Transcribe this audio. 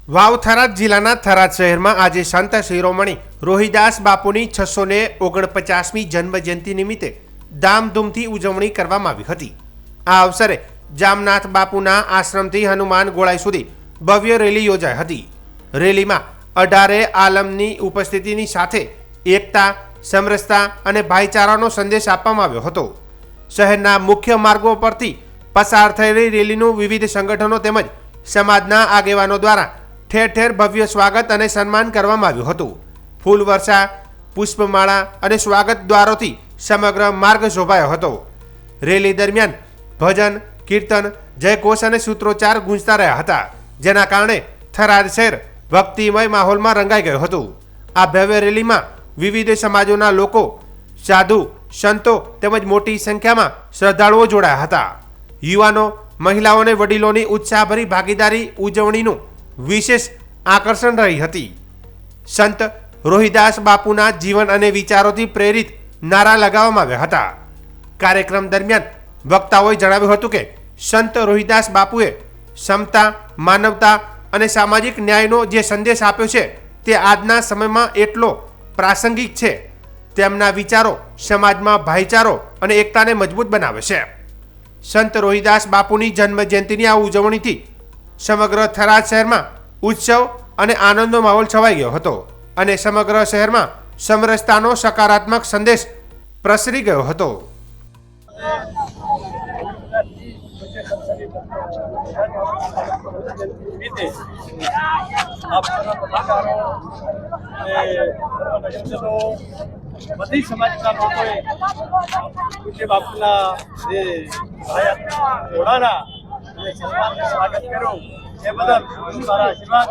વાવ થરાદ જિલ્લાના થરાદ શહેરમાં આજે સંત શિરોમણી રોહિદાસ બાપુની 649મી જન્મજયંતિ નિમિત્તે ધામધૂમથી ઉજવણી કરવામાં આવી હતી। આ અવસરે જામનાથ બાપુના આશ્રમથી હનુમાન ગોળાઈ સુધી ભવ્ય રેલી યોજાઈ હતી। રેલીમાં 18 આલમની ઉપસ્થિતિની સાથે એકતા, સમરસતા અને ભાઈચારાનો સંદેશ આપવામાં આવ્યો હતો। શહેરના મુખ્ય માર્ગો પરથી પસાર થયેલી રેલીનું વિવિધ સંગઠનો તેમજ સમાજના આગેવાનો દ્વારા ઠેર ઠેર ભવ્ય સ્વાગત અને સન્માન કરવામાં આવ્યું હતું। ફૂલ વર્ષા, પુષ્પમાળા અને સ્વાગત દ્વારોથી સમગ્ર માર્ગ શોભાયો હતો। રેલી દરમિયાન ભજન, કીર્તન, જયઘોષ અને સૂત્રોચ્ચાર ગુંજતા રહ્યા હતા, જેના કારણે થરાદ શહેર ભક્તિમય માહોલમાં રંગાઈ ગયું હતું। આ ભવ્ય રેલીમાં વિવિધ સમાજોના લોકો, સાધુ, સંતો તેમજ મોટી સંખ્યામાં શ્રદ્ધાળુઓ જોડાયા હતા। યુવાનો, મહિલાઓ અને વડીલોની ઉત્સાહભરી ભાગીદારી ઉજવણીનું વિશેષ આકર્ષણ રહી હતી। સંત રોહિદાસ બાપુના જીવન અને વિચારોથી પ્રેરિત નારા લગાવવામાં આવ્યા હતા। કાર્યક્રમ દરમિયાન વક્તાઓએ જણાવ્યું હતું કે સંત રોહિદાસ બાપુએ સમતા, માનવતા અને સામાજિક ન્યાયનો જે સંદેશ આપ્યો છે તે આજના સમયમાં એટલો પ્રાસંગિક છે। તેમના વિચારો સમાજમાં ભાઈચારો અને એકતાને મજબૂત બનાવે છે। સંત રોહિદાસ બાપુની જન્મ જયંતિની આ ઉજવણીથી સમગ્ર થરાદ શહેરમાં ઉત્સવ અને આનંદનો માહોલ છવાઈ ગયો હતો અને સમગ્ર શહેરમાં સમરસતાનો સકારાત્મક સંદેશ પ્રસરી ગયો હતો। બધી સમાજના લોકોએ પૂજ્ય બાપુના જે ઘોડાના સન્માનનું સ્વાગત કર્યું એ બદલ મારા આશીર્વાદ